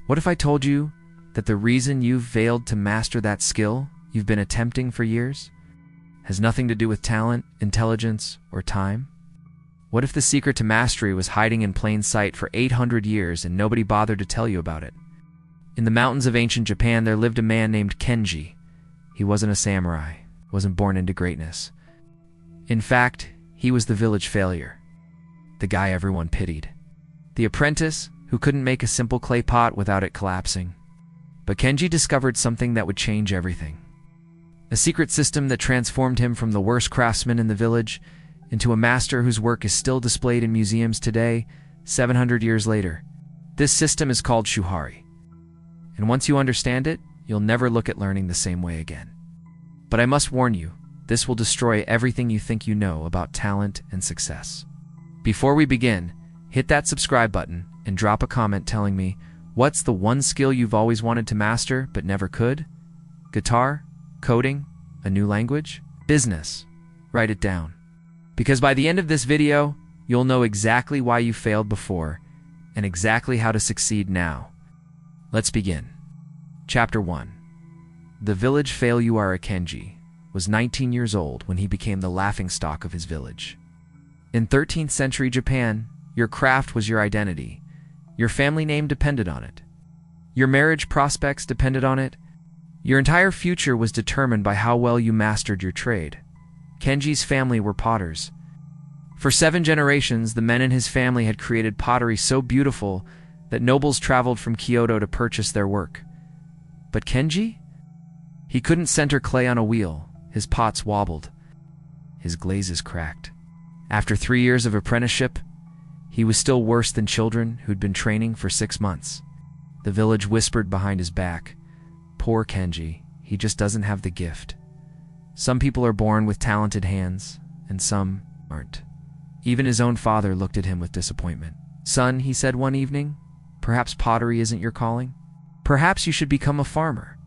What if I told you that the reason you've failed to master that skill you've been attempting for years has nothing to do with talent, intelligence, or time? What if the secret to mastery was hiding in plain sight for 800 years and nobody bothered to tell you about it? In the mountains of ancient Japan, there lived a man named Kenji. He wasn't a samurai, wasn't born into greatness. In fact, he was the village failure, the guy everyone pitied, the apprentice who couldn't make a simple clay pot without it collapsing. But Kenji discovered something that would change everything. A secret system that transformed him from the worst craftsman in the village into a master whose work is still displayed in museums today, 700 years later. This system is called Shuhari. And once you understand it, you'll never look at learning the same way again. But I must warn you, this will destroy everything you think you know about talent and success. Before we begin, hit that subscribe button and drop a comment telling me, what's the one skill you've always wanted to master but never could? Guitar? Coding? A new language? Business? Write it down. Because by the end of this video, you'll know exactly why you failed before and exactly how to succeed now. Let's begin. Chapter 1. The village failure Kenji was 19 years old when he became the laughingstock of his village. In 13th century Japan, your craft was your identity. Your family name depended on it. Your marriage prospects depended on it. Your entire future was determined by how well you mastered your trade. Kenji's family were potters. For 7 generations, the men in his family had created pottery so beautiful that nobles traveled from Kyoto to purchase their work. But Kenji? He couldn't center clay on a wheel. His pots wobbled. His glazes cracked. After 3 years of apprenticeship, he was still worse than children who'd been training for 6 months. The village whispered behind his back, "Poor Kenji, he just doesn't have the gift." Some people are born with talented hands, and some aren't. Even his own father looked at him with disappointment. "Son," he said one evening, "perhaps pottery isn't your calling. Perhaps you should become a farmer."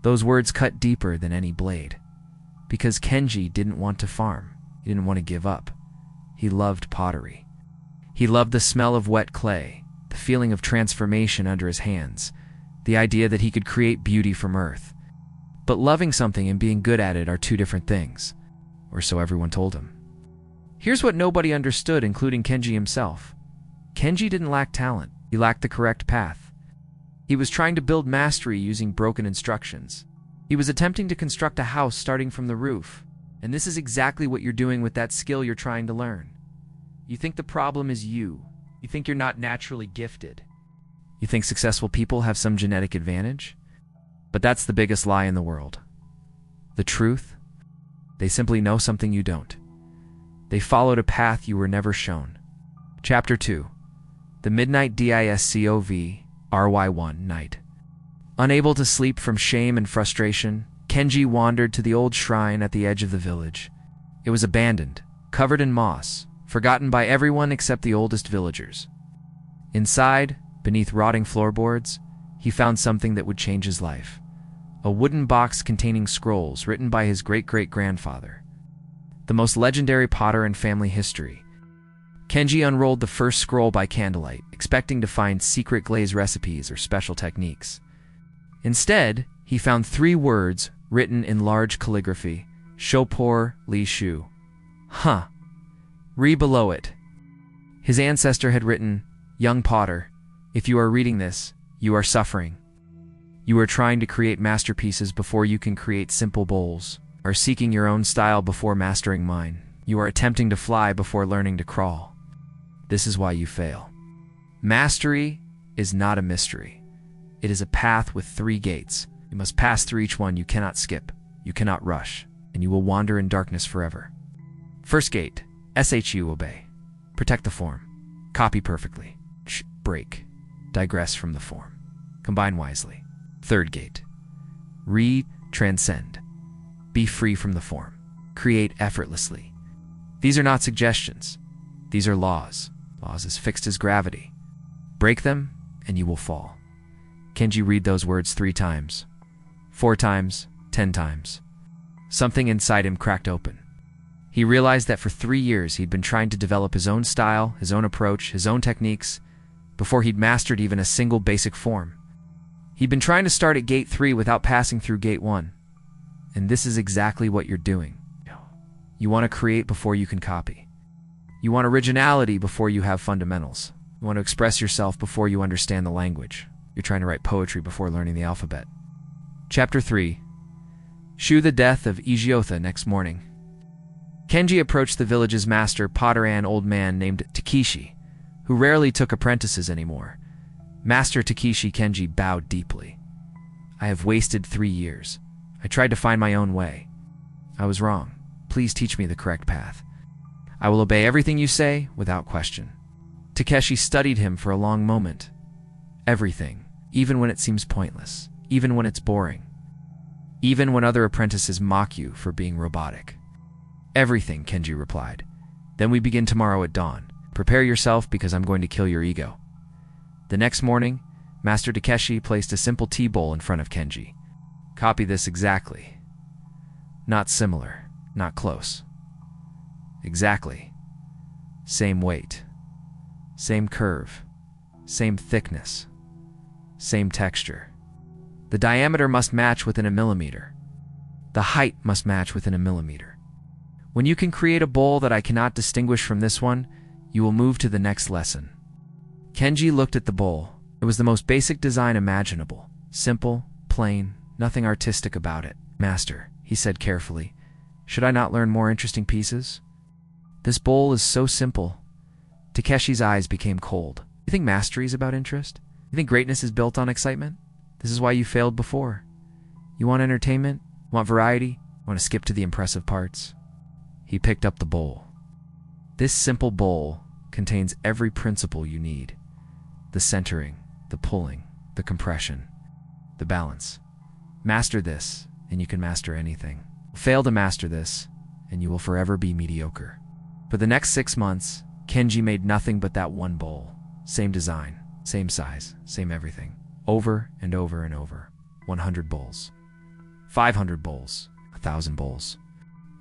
Those words cut deeper than any blade. Because Kenji didn't want to farm. He didn't want to give up. He loved pottery. He loved the smell of wet clay, the feeling of transformation under his hands, the idea that he could create beauty from earth. But loving something and being good at it are 2 different things, or so everyone told him. Here's what nobody understood, including Kenji himself. Kenji didn't lack talent. He lacked the correct path. He was trying to build mastery using broken instructions. He was attempting to construct a house starting from the roof. And this is exactly what you're doing with that skill you're trying to learn. You think the problem is you. You think you're not naturally gifted. You think successful people have some genetic advantage? But that's the biggest lie in the world. The truth? They simply know something you don't. They followed a path you were never shown. Chapter 2. The Midnight DISCOVRY1 Night. Unable to sleep from shame and frustration, Kenji wandered to the old shrine at the edge of the village. It was abandoned, covered in moss, forgotten by everyone except the oldest villagers. Inside, beneath rotting floorboards, he found something that would change his life. A wooden box containing scrolls written by his great-great-grandfather, the most legendary potter in family history. Kenji unrolled the first scroll by candlelight, expecting to find secret glaze recipes or special techniques. Instead, he found 3 words written in large calligraphy: Shopor Li Shu. Read below it. His ancestor had written, "Young potter, if you are reading this, you are suffering. You are trying to create masterpieces before you can create simple bowls, are seeking your own style before mastering mine. You are attempting to fly before learning to crawl. This is why you fail. Mastery is not a mystery. It is a path with 3 gates. You must pass through each one. You cannot skip, you cannot rush, and you will wander in darkness forever. First gate, SHU obey. Protect the form. Copy perfectly. Break. Digress from the form. Combine wisely. Third gate, transcend. Be free from the form. Create effortlessly. These are not suggestions. These are laws. Laws as fixed as gravity. Break them, and you will fall. Kenji read those words 3 times, 4 times, 10 times. Something inside him cracked open. He realized that for 3 years he'd been trying to develop his own style, his own approach, his own techniques, before he'd mastered even a single basic form. He'd been trying to start at Gate 3 without passing through Gate 1. And this is exactly what you're doing. You want to create before you can copy. You want originality before you have fundamentals. You want to express yourself before you understand the language. You're trying to write poetry before learning the alphabet. Chapter 3. Shu the death of Ijiotha next morning. Kenji approached the village's master, potter and old man named Takeshi, who rarely took apprentices anymore. Master Takeshi, Kenji bowed deeply. I have wasted 3 years. I tried to find my own way. I was wrong. Please teach me the correct path. I will obey everything you say without question. Takeshi studied him for a long moment. Everything, even when it seems pointless, even when it's boring, even when other apprentices mock you for being robotic. Everything, Kenji replied. Then we begin tomorrow at dawn. Prepare yourself because I'm going to kill your ego. The next morning, Master Takeshi placed a simple tea bowl in front of Kenji. Copy this exactly. Not similar, not close. Exactly. Same weight. Same curve. Same thickness. Same texture. The diameter must match within a millimeter. The height must match within a millimeter. When you can create a bowl that I cannot distinguish from this one, you will move to the next lesson. Kenji looked at the bowl. It was the most basic design imaginable. Simple, plain, nothing artistic about it. Master, he said carefully, should I not learn more interesting pieces? This bowl is so simple. Takeshi's eyes became cold. You think mastery is about interest? You think greatness is built on excitement? This is why you failed before. You want entertainment? Want variety? Want to skip to the impressive parts? He picked up the bowl. This simple bowl contains every principle you need. The centering, the pulling, the compression, the balance. Master this, and you can master anything. Fail to master this, and you will forever be mediocre. For the next 6 months, Kenji made nothing but that one bowl. Same design, same size, same everything. Over and over and over. 100 bowls. 500 bowls. 1,000 bowls.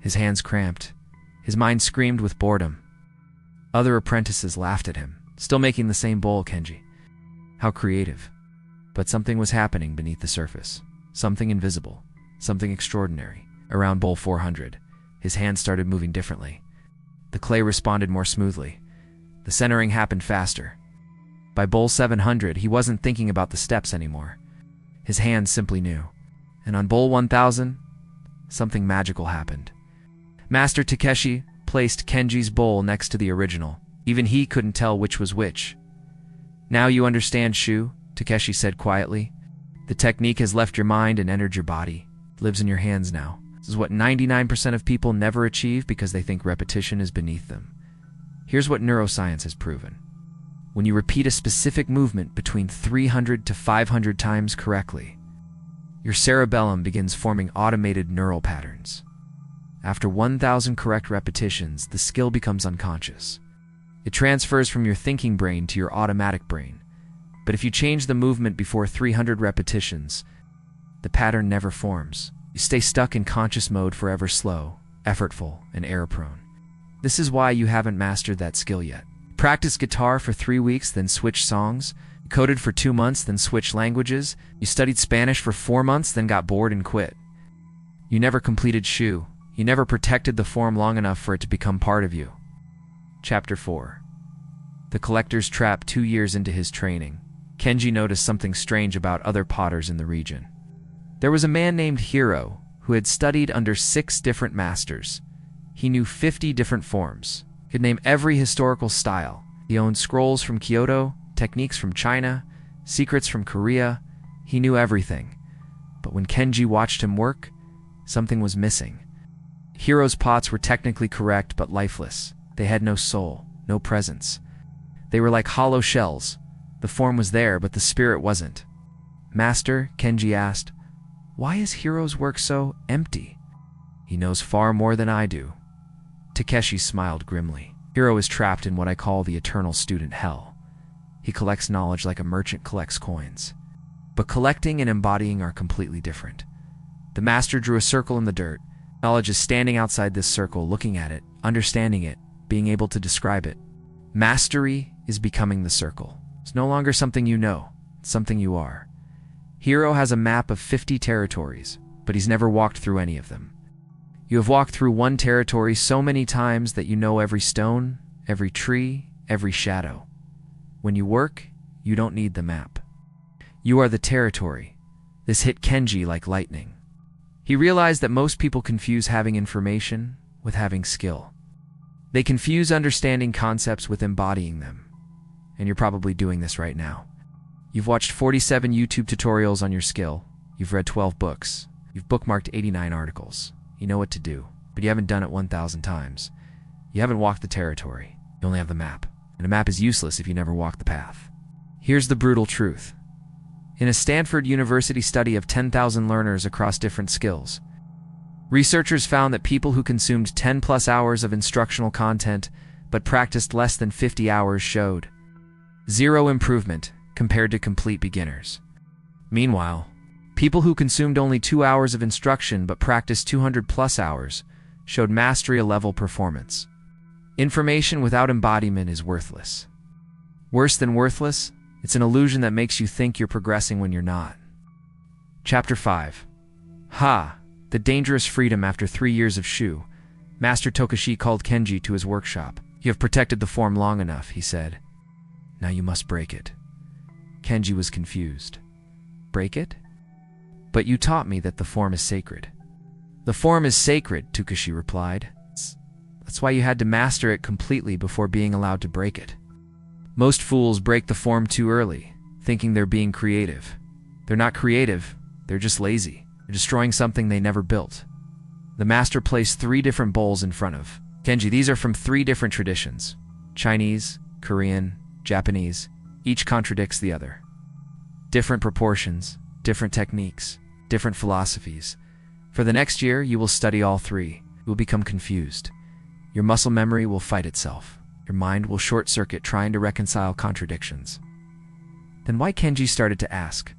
His hands cramped. His mind screamed with boredom. Other apprentices laughed at him. Still making the same bowl, Kenji. How creative. But something was happening beneath the surface. Something invisible. Something extraordinary. Around bowl 400, his hands started moving differently. The clay responded more smoothly. The centering happened faster. By bowl 700, he wasn't thinking about the steps anymore. His hands simply knew. And on bowl 1000, something magical happened. Master Takeshi placed Kenji's bowl next to the original. Even he couldn't tell which was which. Now you understand, Shu, Takeshi said quietly. The technique has left your mind and entered your body. It lives in your hands now. This is what 99% of people never achieve because they think repetition is beneath them. Here's what neuroscience has proven. When you repeat a specific movement between 300 to 500 times correctly, your cerebellum begins forming automated neural patterns. After 1,000 correct repetitions, the skill becomes unconscious. It transfers from your thinking brain to your automatic brain. But if you change the movement before 300 repetitions, the pattern never forms. You stay stuck in conscious mode forever, slow, effortful, and error-prone. This is why you haven't mastered that skill yet. Practice guitar for 3 weeks, then switch songs. You coded for 2 months, then switch languages. You studied Spanish for 4 months, then got bored and quit. You never completed Shu. You never protected the form long enough for it to become part of you. Chapter 4. The Collector's Trap. 2 years into his training, Kenji noticed something strange about other potters in the region. There was a man named Hiro who had studied under 6 different masters. He knew 50 different forms, could name every historical style. He owned scrolls from Kyoto, techniques from China, secrets from Korea. He knew everything. But when Kenji watched him work, something was missing. Hiro's pots were technically correct but lifeless. They had no soul, no presence. They were like hollow shells. The form was there, but the spirit wasn't. Master, Kenji asked, why is Hiro's work so empty? He knows far more than I do. Takeshi smiled grimly. Hiro is trapped in what I call the eternal student hell. He collects knowledge like a merchant collects coins. But collecting and embodying are completely different. The master drew a circle in the dirt. Knowledge is standing outside this circle, looking at it, understanding it, being able to describe it. Mastery is becoming the circle. It's no longer something you know, it's something you are. Hiro has a map of 50 territories, but he's never walked through any of them. You have walked through one territory so many times that you know every stone, every tree, every shadow. When you work, you don't need the map. You are the territory. This hit Kenji like lightning. He realized that most people confuse having information with having skill. They confuse understanding concepts with embodying them. And you're probably doing this right now. You've watched 47 YouTube tutorials on your skill. You've read 12 books. You've bookmarked 89 articles. You know what to do, but you haven't done it 1,000 times. You haven't walked the territory. You only have the map. And a map is useless if you never walk the path. Here's the brutal truth. In a Stanford University study of 10,000 learners across different skills, researchers found that people who consumed 10+ hours of instructional content but practiced less than 50 hours showed zero improvement compared to complete beginners. Meanwhile, people who consumed only 2 hours of instruction but practiced 200+ hours showed mastery-level performance. Information without embodiment is worthless. Worse than worthless, it's an illusion that makes you think you're progressing when you're not. Chapter 5. The dangerous freedom after 3 years of Shu. Master Tokushi called Kenji to his workshop. You have protected the form long enough, he said. Now you must break it. Kenji was confused. Break it? But you taught me that the form is sacred. The form is sacred, Tokushi replied. That's why you had to master it completely before being allowed to break it. Most fools break the form too early, thinking they're being creative. They're not creative, they're just lazy. They're destroying something they never built. The master placed 3 different bowls in front of Kenji. These are from 3 different traditions: Chinese, Korean, Japanese. Each contradicts the other. Different proportions, different techniques, different philosophies. For the next year, you will study all 3. You will become confused. Your muscle memory will fight itself. Your mind will short-circuit trying to reconcile contradictions. Then why? Kenji started to ask.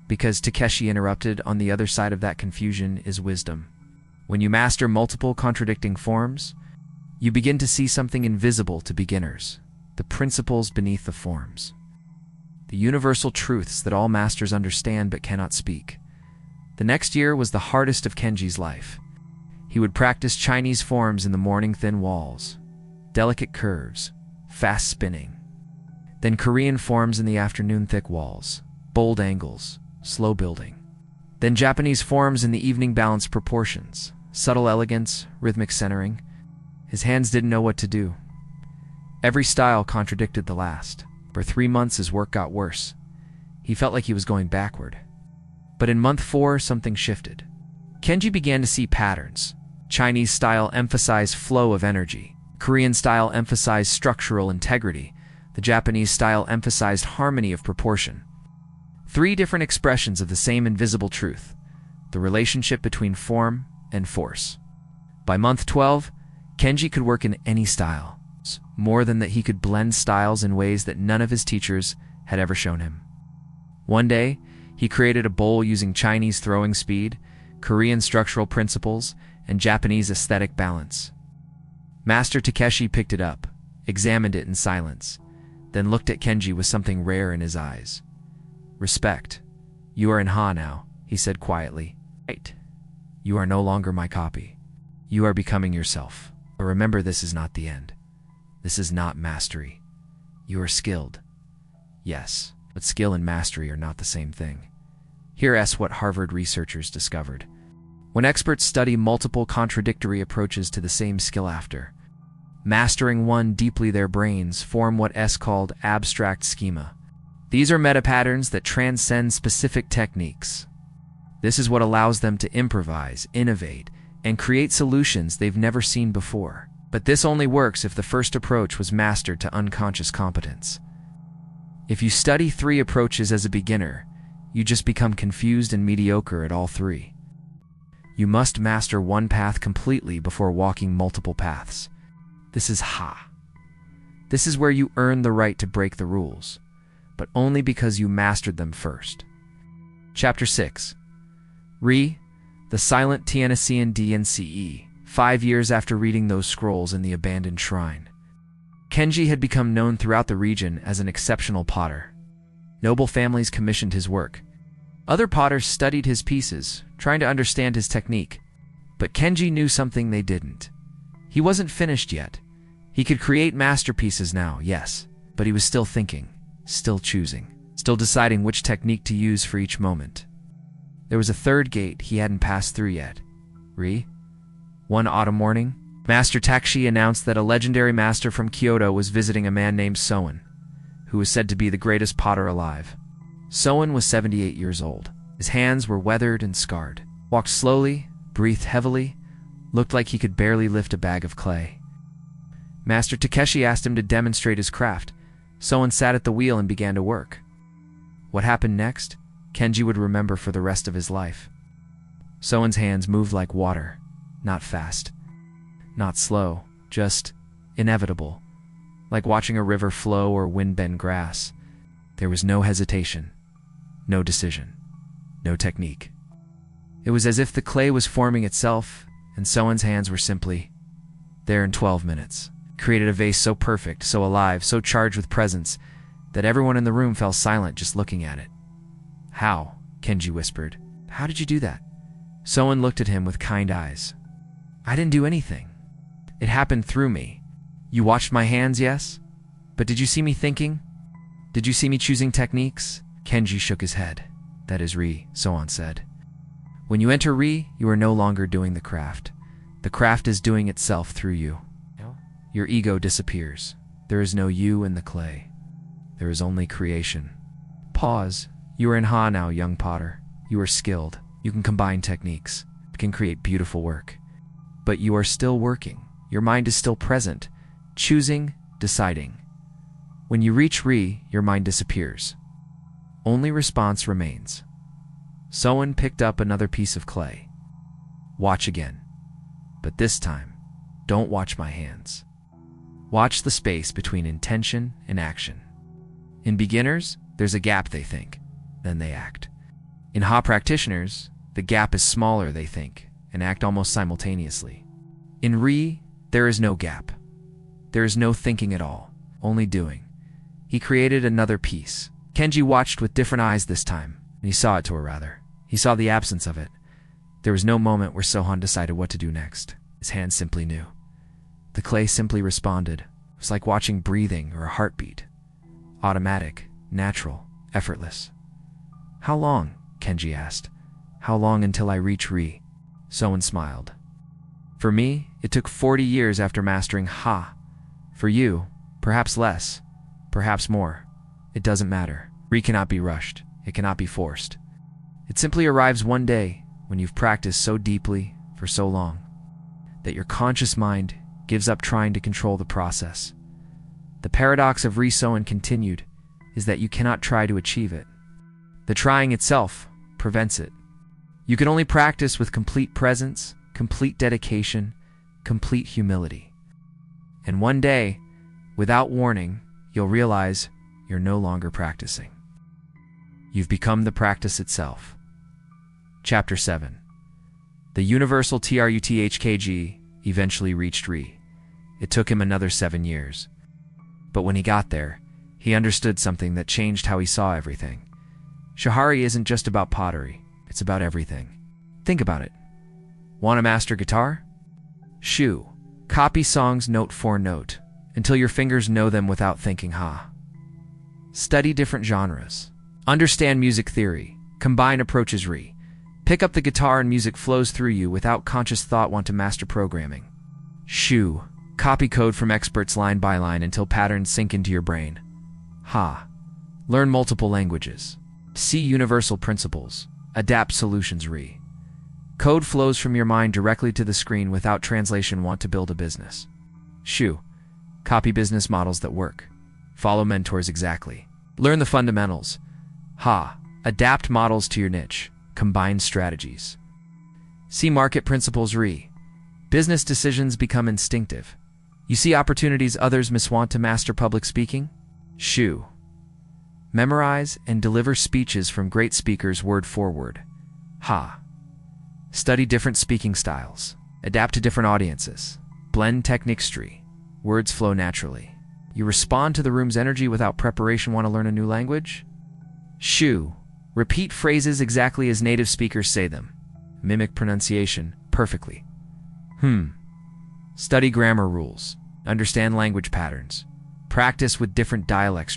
Because Takeshi interrupted. On the other side of that confusion is wisdom. When you master multiple contradicting forms, you begin to see something invisible to beginners, the principles beneath the forms. The universal truths that all masters understand but cannot speak. The next year was the hardest of Kenji's life. He would practice Chinese forms in the morning: thin walls, delicate curves, fast spinning. Then Korean forms in the afternoon: thick walls, bold angles, slow building. Then Japanese forms in the evening: balanced proportions, subtle elegance, rhythmic centering. His hands didn't know what to do. Every style contradicted the last. For 3 months his work got worse. He felt like he was going backward. But in month 4 something shifted. Kenji began to see patterns. Chinese style emphasized flow of energy. Korean style emphasized structural integrity. The Japanese style emphasized harmony of proportion. 3 different expressions of the same invisible truth: the relationship between form and force. By month 12, Kenji could work in any style. More than that, he could blend styles in ways that none of his teachers had ever shown him. One day, he created a bowl using Chinese throwing speed, Korean structural principles, and Japanese aesthetic balance. Master Takeshi picked it up, examined it in silence, then looked at Kenji with something rare in his eyes. Respect. You are in Ha now, he said quietly. Right. You are no longer my copy. You are becoming yourself. But remember, this is not the end. This is not mastery. You are skilled. Yes, but skill and mastery are not the same thing. Here's what Harvard researchers discovered. When experts study multiple contradictory approaches to the same skill after mastering one deeply, their brains form what is called abstract schema. These are meta-patterns that transcend specific techniques. This is what allows them to improvise, innovate, and create solutions they've never seen before. But this only works if the first approach was mastered to unconscious competence. If you study 3 approaches as a beginner, you just become confused and mediocre at all 3. You must master one path completely before walking multiple paths. This is Ha. This is where you earn the right to break the rules, but only because you mastered them first. Chapter 6. The Silent Tianessian DNCE. 5 years after reading those scrolls in the abandoned shrine, Kenji had become known throughout the region as an exceptional potter. Noble families commissioned his work. Other potters studied his pieces, trying to understand his technique. But Kenji knew something they didn't. He wasn't finished yet. He could create masterpieces now, yes, but he was still thinking, still choosing, still deciding which technique to use for each moment. There was a third gate he hadn't passed through yet. One autumn morning, Master Takeshi announced that a legendary master from Kyoto was visiting a man named Soen, who was said to be the greatest potter alive. Soen was 78 years old. His hands were weathered and scarred. Walked slowly, breathed heavily, looked like he could barely lift a bag of clay. Master Takeshi asked him to demonstrate his craft. Soen sat at the wheel and began to work. What happened next, Kenji would remember for the rest of his life. Soen's hands moved like water, not fast, not slow, just inevitable, like watching a river flow or wind bend grass. There was no hesitation, no decision, no technique. It was as if the clay was forming itself, and Soen's hands were simply there in 12 minutes. Created a vase so perfect, so alive, so charged with presence, that everyone in the room fell silent just looking at it. "How?" Kenji whispered. "How did you do that?" Soen looked at him with kind eyes. "I didn't do anything. It happened through me. You watched my hands, yes? But did you see me thinking? Did you see me choosing techniques?" Kenji shook his head. "That is Soen said. "When you enter you are no longer doing the craft. The craft is doing itself through you. Your ego disappears. There is no you in the clay. There is only creation." Pause. "You are in now, young potter. You are skilled. You can combine techniques. You can create beautiful work. But you are still working. Your mind is still present, choosing, deciding. When you reach your mind disappears. Only response remains." Soen picked up another piece of clay. "Watch again. But this time, don't watch my hands. Watch the space between intention and action. In beginners, there's a gap, they think, then they act. In practitioners, the gap is smaller, they think, and act almost simultaneously. In there is no gap. There is no thinking at all, only doing." He created another piece. Kenji watched with different eyes this time, and he saw it, He saw the absence of it. There was no moment where Sohan decided what to do next. His hands simply knew. The clay simply responded. It was like watching breathing or a heartbeat. Automatic, natural, effortless. "How long?" Kenji asked. "How long until I reach Soen smiled. "For me, it took 40 years after mastering For you, perhaps less, perhaps more. It doesn't matter. Cannot be rushed. It cannot be forced. It simply arrives one day when you've practiced so deeply for so long that your conscious mind gives up trying to control the process. The paradox of Soen continued is that you cannot try to achieve it. The trying itself prevents it. You can only practice with complete presence, complete dedication, complete humility. And one day, without warning, you'll realize you're no longer practicing. You've become the practice itself." Chapter 7. The universal Truthkg eventually reached It took him another 7 years. But when he got there, he understood something that changed how he saw everything. Shuhari isn't just about pottery, it's about everything. Think about it. Want to master guitar? Copy songs note for note, until your fingers know them without thinking Study different genres. Understand music theory. Combine approaches Pick up the guitar and music flows through you without conscious thought. Want to master programming? Copy code from experts line by line until patterns sink into your brain. Learn multiple languages. See universal principles. Adapt solutions. Code flows from your mind directly to the screen without translation. Want to build a business? Copy business models that work. Follow mentors exactly. Learn the fundamentals. Adapt models to your niche. Combine strategies. See market principles. Business decisions become instinctive. You see opportunities others miss. Want to master public speaking? Memorize and deliver speeches from great speakers word for word. Study different speaking styles. Adapt to different audiences. Blend techniques. Words flow naturally. You respond to the room's energy without preparation. Want to learn a new language? Repeat phrases exactly as native speakers say them. Mimic pronunciation perfectly. Study grammar rules. Understand language patterns. Practice with different dialects.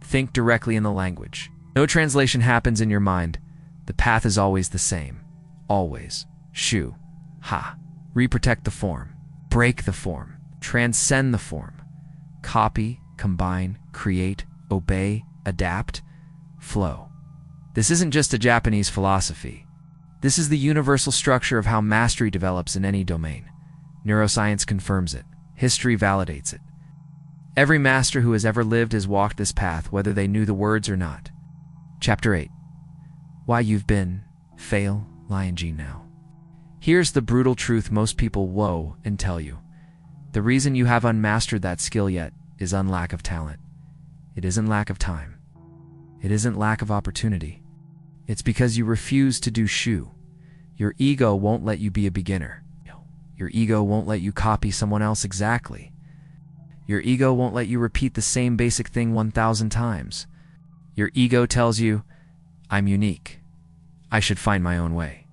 Think directly in the language. No translation happens in your mind. The path is always the same. Always. Shu. Ha. Reprotect the form. Break the form. Transcend the form. Copy, combine, create, obey, adapt, flow. This isn't just a Japanese philosophy. This is the universal structure of how mastery develops in any domain. Neuroscience confirms it. History validates it. Every master who has ever lived has walked this path, whether they knew the words or not. Chapter 8. Why you've been, fail, ing now. Here's the brutal truth most people woe and tell you. The reason you have unmastered that skill yet is lack of talent. It isn't lack of time. It isn't lack of opportunity. It's because you refuse to do shu. Your ego won't let you be a beginner. Your ego won't let you copy someone else exactly. Your ego won't let you repeat the same basic thing 1,000 times. Your ego tells you, I'm unique. I should find my own way.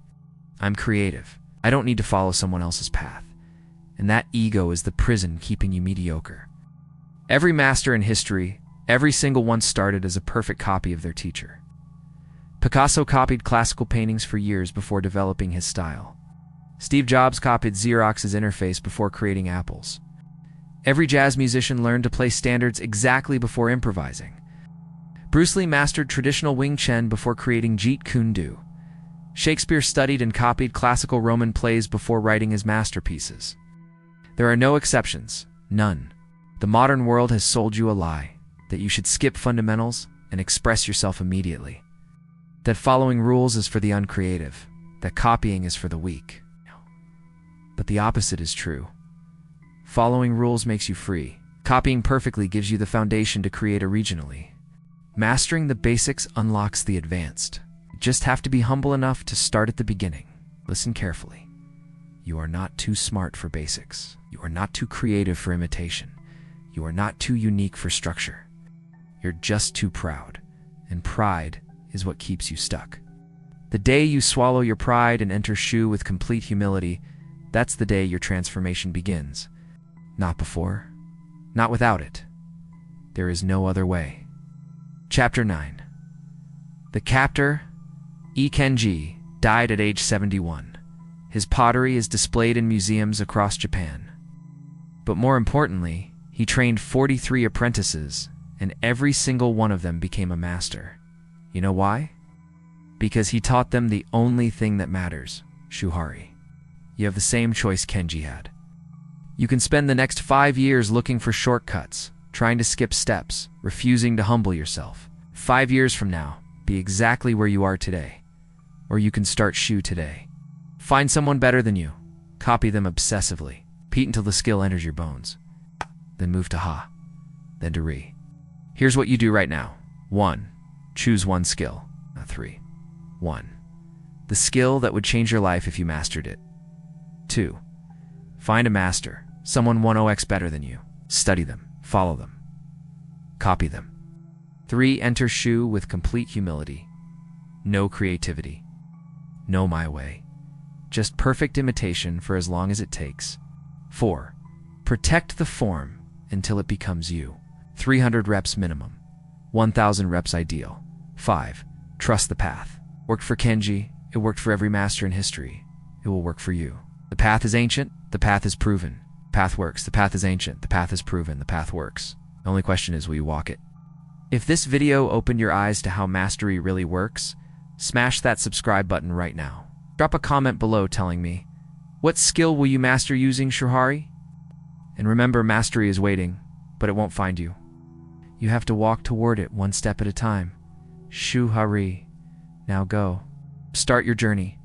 I'm creative. I don't need to follow someone else's path. And that ego is the prison keeping you mediocre. Every master in history, every single one started as a perfect copy of their teacher. Picasso copied classical paintings for years before developing his style. Steve Jobs copied Xerox's interface before creating Apple's. Every jazz musician learned to play standards exactly before improvising. Bruce Lee mastered traditional Wing Chun before creating Jeet Kune Do. Shakespeare studied and copied classical Roman plays before writing his masterpieces. There are no exceptions, none. The modern world has sold you a lie, that you should skip fundamentals and express yourself immediately. That following rules is for the uncreative, that copying is for the weak. But the opposite is true. Following rules makes you free. Copying perfectly gives you the foundation to create originally. Mastering the basics unlocks the advanced. You just have to be humble enough to start at the beginning. Listen carefully. You are not too smart for basics. You are not too creative for imitation. You are not too unique for structure. You're just too proud. And pride is what keeps you stuck. The day you swallow your pride and enter shu with complete humility, that's the day your transformation begins. Not before, not without it. There is no other way. Chapter 9. The captor, Kenji, died at age 71. His pottery is displayed in museums across Japan. But more importantly, he trained 43 apprentices, and every single one of them became a master. You know why? Because he taught them the only thing that matters, Shuhari. You have the same choice Kenji had. You can spend the next 5 years looking for shortcuts, trying to skip steps, refusing to humble yourself. 5 years from now, be exactly where you are today. Or you can start shu today. Find someone better than you. Copy them obsessively. Repeat until the skill enters your bones. Then move to ha. Then to re. Here's what you do right now. 1. Choose one skill. Not 3. 1. The skill that would change your life if you mastered it. 2. Find a master, someone 1x better than you. Study them, follow them, copy them. 3. Enter shu with complete humility. No creativity. No my way. Just perfect imitation for as long as it takes. 4. Protect the form until it becomes you. 300 reps minimum. 1,000 reps ideal. 5. Trust the path. Worked for Kenji, it worked for every master in history. It will work for you. The path is ancient, the path is proven. The path works, the path is ancient, the path is proven, the path works. The only question is, will you walk it? If this video opened your eyes to how mastery really works, smash that subscribe button right now. Drop a comment below telling me, what skill will you master using Shuhari? And remember, mastery is waiting, but it won't find you. You have to walk toward it one step at a time. Shuhari. Now go. Start your journey.